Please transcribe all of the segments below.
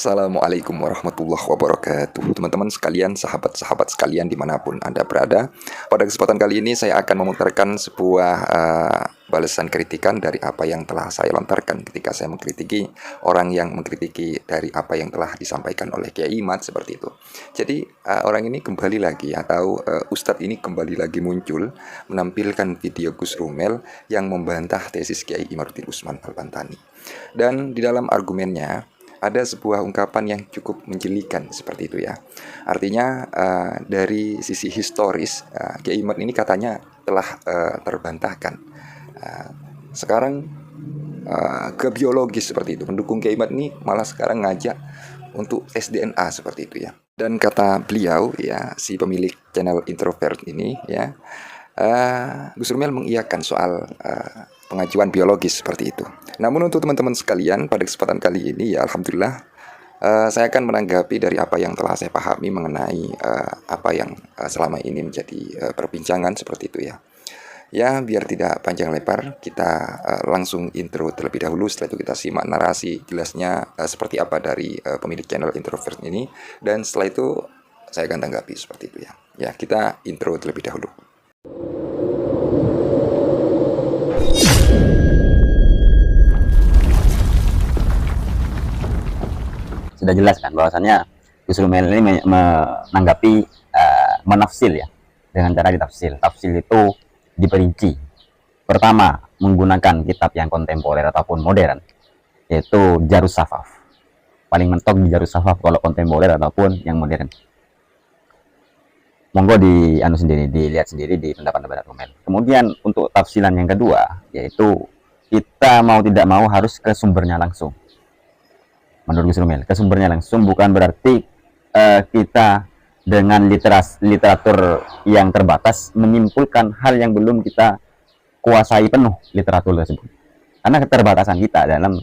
Assalamualaikum warahmatullahi wabarakatuh. Teman-teman sekalian, sahabat-sahabat sekalian dimanapun Anda berada. Pada kesempatan kali ini saya akan memutarkan sebuah balasan kritikan dari apa yang telah saya lontarkan ketika saya mengkritiki orang yang mengkritiki dari apa yang telah disampaikan oleh Kiai Mat seperti itu. Jadi orang ini kembali lagi atau Ustadz ini kembali lagi muncul menampilkan video Gus Rumel yang membantah tesis Kiai Imaduddin Usman Al-Bantani. Dan di dalam argumennya ada sebuah ungkapan yang cukup menjelikan seperti itu ya. Artinya dari sisi historis Kiai Imad ini katanya telah terbantahkan. Sekarang ke biologis seperti itu. Pendukung Kiai Imad ini malah sekarang ngajak untuk tes DNA seperti itu ya. Dan kata beliau ya, si pemilik channel Introvert ini ya, Gus Rumel mengiyakan soal pengajuan biologis seperti itu. Namun untuk teman-teman sekalian pada kesempatan kali ini ya alhamdulillah saya akan menanggapi dari apa yang telah saya pahami mengenai apa yang selama ini menjadi perbincangan seperti itu ya. Ya biar tidak panjang lebar kita langsung intro terlebih dahulu, setelah itu kita simak narasi jelasnya seperti apa dari pemilik channel Introvert ini, dan setelah itu saya akan tanggapi seperti itu ya. Ya kita intro terlebih dahulu. Sudah jelas kan bahwasannya Gus Rumel ini menanggapi menafsir ya, dengan cara ditafsir. Tafsir itu diperinci. Pertama, menggunakan kitab yang kontemporer ataupun modern, yaitu Jarus Safaf. Paling mentok di Jarus Safaf kalau kontemporer ataupun yang modern. Monggo dilihat sendiri di pendapat Rumel. Kemudian untuk tafsiran yang kedua, yaitu kita mau tidak mau harus ke sumbernya langsung. Menurut Gus Rumel, ke sumbernya langsung bukan berarti kita dengan literatur yang terbatas menyimpulkan hal yang belum kita kuasai penuh literatur tersebut. Karena keterbatasan kita dalam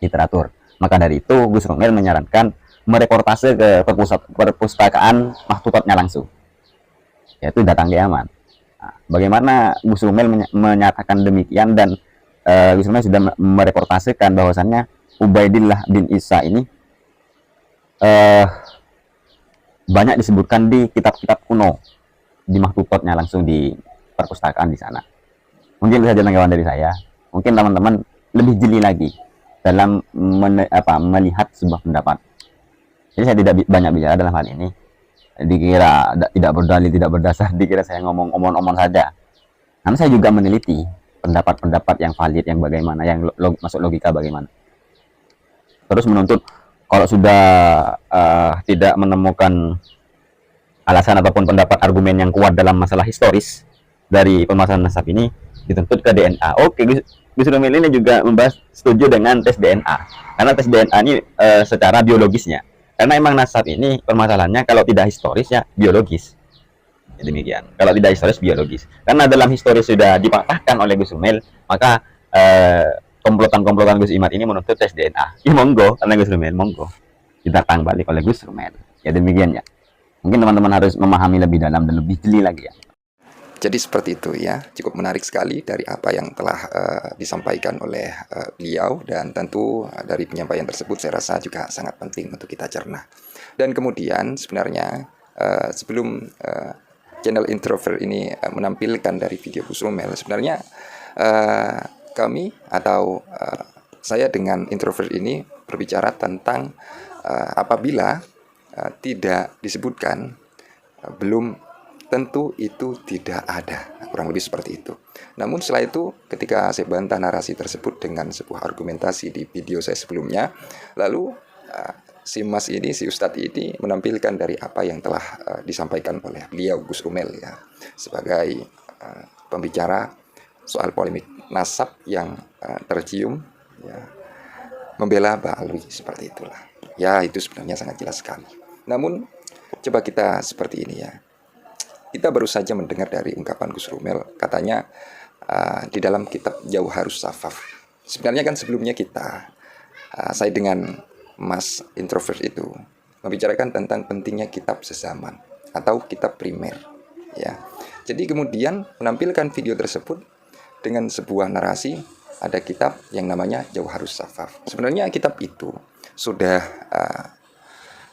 literatur. Maka dari itu Gus Rumel menyarankan mereportase ke perpustakaan maktutatnya langsung, yaitu datang ke Yaman. Nah, bagaimana Gus Rumel menyatakan demikian, dan Gus Rumel sudah mereportasekan bahwasannya Ubaidillah bin Isa ini banyak disebutkan di kitab-kitab kuno, di maktutatnya langsung di perpustakaan di sana. Mungkin saja tanggapan dari saya. Mungkin teman-teman lebih jeli lagi dalam melihat sebuah pendapat. Jadi saya tidak banyak bicara dalam hal ini. Dikira tidak berdalil, tidak berdasar, dikira saya ngomong-ngomong saja. Namun saya juga meneliti pendapat-pendapat yang valid, yang bagaimana, yang masuk logika bagaimana. Terus menuntut kalau sudah tidak menemukan alasan ataupun pendapat argumen yang kuat dalam masalah historis dari permasalahan nasab ini, dituntut ke DNA. Oke, Gus Rumel ini juga membahas setuju dengan tes DNA, karena tes DNA ini secara biologisnya, karena emang nasab ini permasalahannya kalau tidak historis ya biologis. Ya, demikian. Kalau tidak historis biologis, karena dalam historis sudah dipatahkan oleh Gus Rumel, maka komplotan Gus Imad ini menuntut tes DNA. Ya monggo, karena Gus Rumel monggo ditantang balik oleh Gus Rumel. Ya demikian ya. Mungkin teman-teman harus memahami lebih dalam dan lebih jeli lagi ya. Jadi seperti itu ya, cukup menarik sekali dari apa yang telah disampaikan oleh beliau, dan tentu dari penyampaian tersebut saya rasa juga sangat penting untuk kita cerna. Dan kemudian sebenarnya sebelum channel Introvert ini menampilkan dari video Gus Rumel, sebenarnya kami atau saya dengan Introvert ini berbicara tentang apabila tidak disebutkan belum tentu itu tidak ada, kurang lebih seperti itu. Namun setelah itu ketika saya bantah narasi tersebut dengan sebuah argumentasi di video saya sebelumnya, lalu si Mas ini, si Ustadz ini menampilkan dari apa yang telah disampaikan oleh beliau Gus Rumel ya, sebagai pembicara soal polemik nasab yang tercium ya, membela Mbak Alwi seperti itulah. Ya itu sebenarnya sangat jelas sekali. Namun coba kita seperti ini ya. Kita baru saja mendengar dari ungkapan Gus Rumel, katanya di dalam kitab Jauharus Safaf. Sebenarnya kan sebelumnya saya dengan Mas Introvert itu membicarakan tentang pentingnya kitab sezaman atau kitab primer ya. Jadi kemudian menampilkan video tersebut dengan sebuah narasi ada kitab yang namanya Jauharus Safaf. Sebenarnya kitab itu sudah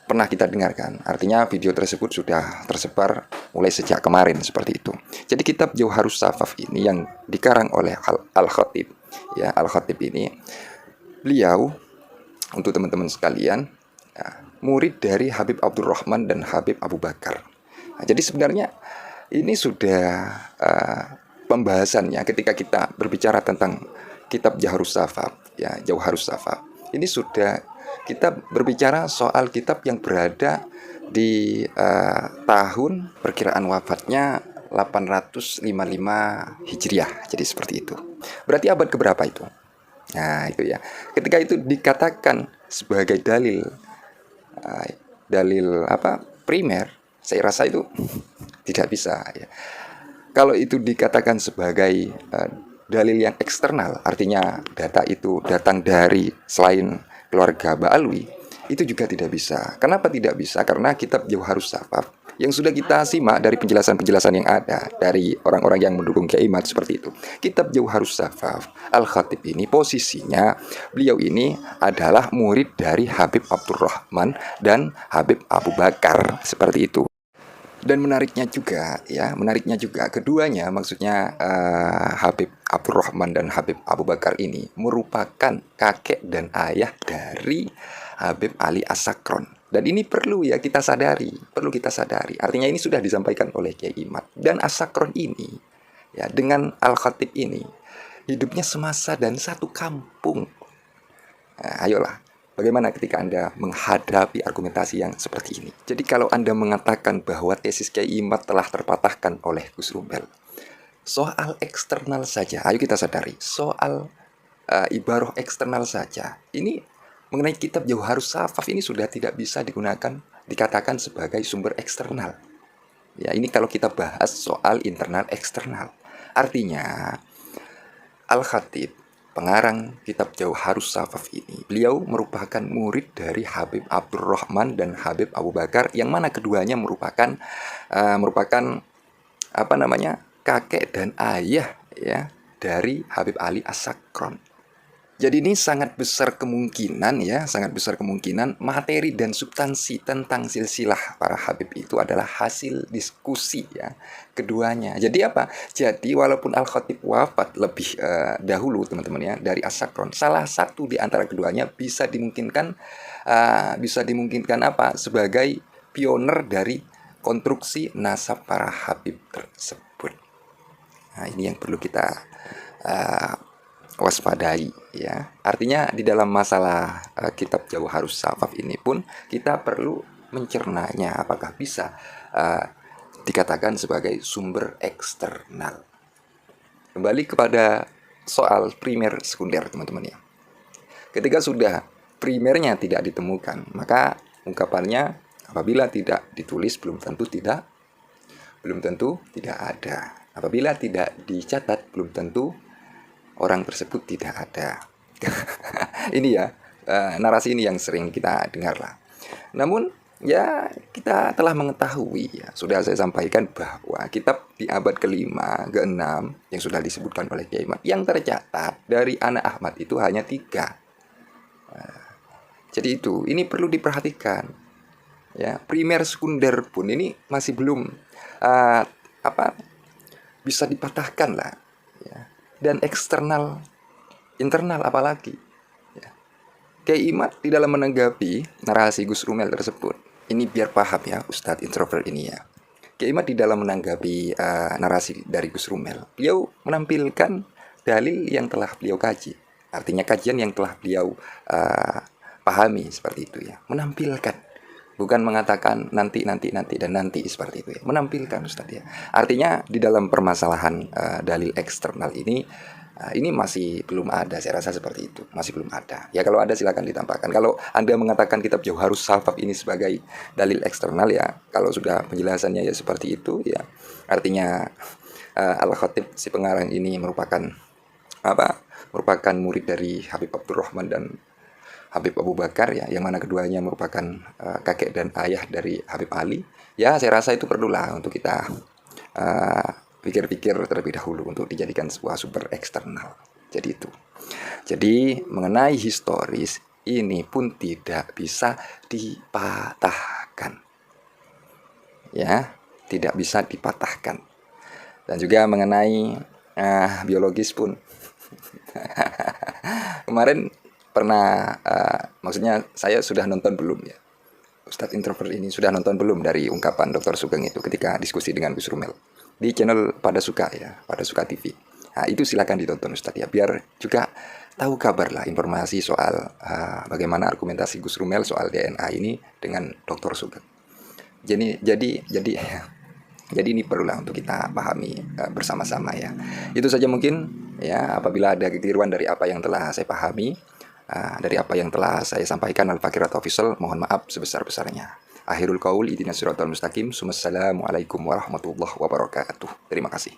pernah kita dengarkan. Artinya video tersebut sudah tersebar mulai sejak kemarin seperti itu. Jadi kitab Jauharus Safaf ini yang dikarang oleh Al-Khatib. Ya, Al-Khatib ini beliau, untuk teman-teman sekalian, ya, murid dari Habib Abdurrahman dan Habib Abu Bakar. Nah, jadi sebenarnya ini sudah pembahasannya ketika kita berbicara tentang kitab Jauharus Safaf, ya, Jauharus Safaf. Ini sudah kita berbicara soal kitab yang berada di tahun perkiraan wafatnya 855 Hijriah. Jadi seperti itu. Berarti abad keberapa itu? Nah, itu ya. Ketika itu dikatakan sebagai dalil primer, saya rasa itu tidak bisa ya. Kalau itu dikatakan sebagai dalil yang eksternal, artinya data itu datang dari selain keluarga Ba'alwi, itu juga tidak bisa. Kenapa tidak bisa? Karena kitab Jauharus Safaf yang sudah kita simak dari penjelasan-penjelasan yang ada dari orang-orang yang mendukung Kiai Mat seperti itu. Kitab Jauharus Safaf, Al-Khatib ini posisinya beliau ini adalah murid dari Habib Abdurrahman dan Habib Abu Bakar seperti itu. Dan menariknya juga keduanya, maksudnya Habib Abdurrahman dan Habib Abu Bakar ini merupakan kakek dan ayah dari Habib Ali As-Sakron. Dan ini perlu kita sadari. Artinya ini sudah disampaikan oleh Kiai Mat. Dan As-Sakron ini, ya, dengan Al-Khatib ini, hidupnya semasa dan satu kampung. Nah, ayolah. Bagaimana ketika Anda menghadapi argumentasi yang seperti ini? Jadi kalau Anda mengatakan bahwa tesis Kiai Mat telah terpatahkan oleh Gus Rumpel, soal eksternal saja, ayo kita sadari, soal ibarah eksternal saja, ini mengenai kitab Jauharus Safaf ini sudah tidak bisa dikatakan sebagai sumber eksternal. Ya, ini kalau kita bahas soal internal eksternal. Artinya, Al-Khatib, pengarang kitab Jauharus Safaf ini, beliau merupakan murid dari Habib Abdurrahman dan Habib Abu Bakar, yang mana keduanya merupakan kakek dan ayah, ya, dari Habib Ali As-Sakron. Jadi ini sangat besar kemungkinan materi dan substansi tentang silsilah para Habib itu adalah hasil diskusi, ya, keduanya. Jadi apa? Jadi walaupun Al-Khatib wafat lebih dahulu teman-teman, ya, dari As-Sakron, salah satu di antara keduanya bisa dimungkinkan sebagai pioner dari konstruksi nasab para Habib tersebut. Nah, ini yang perlu kita waspadai, ya. Artinya di dalam masalah kitab Jauharus Safaf ini pun kita perlu mencernanya apakah bisa dikatakan sebagai sumber eksternal. Kembali kepada soal primer sekunder, teman-teman, ya. Ketika sudah primernya tidak ditemukan, maka ungkapannya apabila tidak ditulis belum tentu tidak ada. Apabila tidak dicatat belum tentu orang tersebut tidak ada. Ini ya, narasi ini yang sering kita dengar lah. Namun ya kita telah mengetahui, ya, sudah saya sampaikan bahwa kitab di abad ke-5, ke-6 yang sudah disebutkan oleh Kiai Mat, yang tercatat dari anak Ahmad itu hanya 3. Jadi ini perlu diperhatikan, ya. Primer sekunder pun ini masih belum bisa dipatahkan lah, ya. Dan eksternal, internal apalagi, ya. Kiai Mat di dalam menanggapi narasi Gus Rumel tersebut, ini biar paham, ya, Ustadz introvert ini, ya. Kiai Mat di dalam menanggapi narasi dari Gus Rumel, beliau menampilkan dalil yang telah beliau kaji, artinya kajian yang telah beliau pahami seperti itu, ya. Menampilkan, bukan mengatakan nanti seperti itu, ya. Menampilkan, Ustadz, ya. Artinya di dalam permasalahan dalil eksternal ini masih belum ada, saya rasa seperti itu, masih belum ada. Ya, kalau ada silakan ditambahkan. Kalau Anda mengatakan kitab Jauharus Safaf ini sebagai dalil eksternal, ya, kalau sudah penjelasannya ya seperti itu, ya, artinya Al-Khatib si pengarang ini merupakan murid dari Habib Abdurrahman dan Habib Abu Bakar, ya, yang mana keduanya merupakan kakek dan ayah dari Habib Ali. Ya, saya rasa itu perlulah untuk kita pikir-pikir terlebih dahulu untuk dijadikan sebuah sumber eksternal. Jadi itu. Jadi mengenai historis ini pun tidak bisa dipatahkan. Ya, tidak bisa dipatahkan. Dan juga mengenai biologis pun. Kemarin pernah, maksudnya saya sudah nonton belum ya? Ustadz introvert ini sudah nonton belum dari ungkapan Dr. Sugeng itu ketika diskusi dengan Gus Rumel di channel Pada Suka ya, Pada Suka TV. Nah, itu silakan ditonton Ustadz ya, biar juga tahu kabar lah informasi soal bagaimana argumentasi Gus Rumel soal DNA ini dengan Dr. Sugeng. Jadi ini perlulah untuk kita pahami bersama-sama ya. Itu saja mungkin ya, apabila ada kekeliruan dari apa yang telah saya pahami, dari apa yang telah saya sampaikan Al-Fakirat Official, mohon maaf sebesar-besarnya. Akhirul qaul ihdinas siratal mustaqim. Assalamualaikum warahmatullahi wabarakatuh. Terima kasih.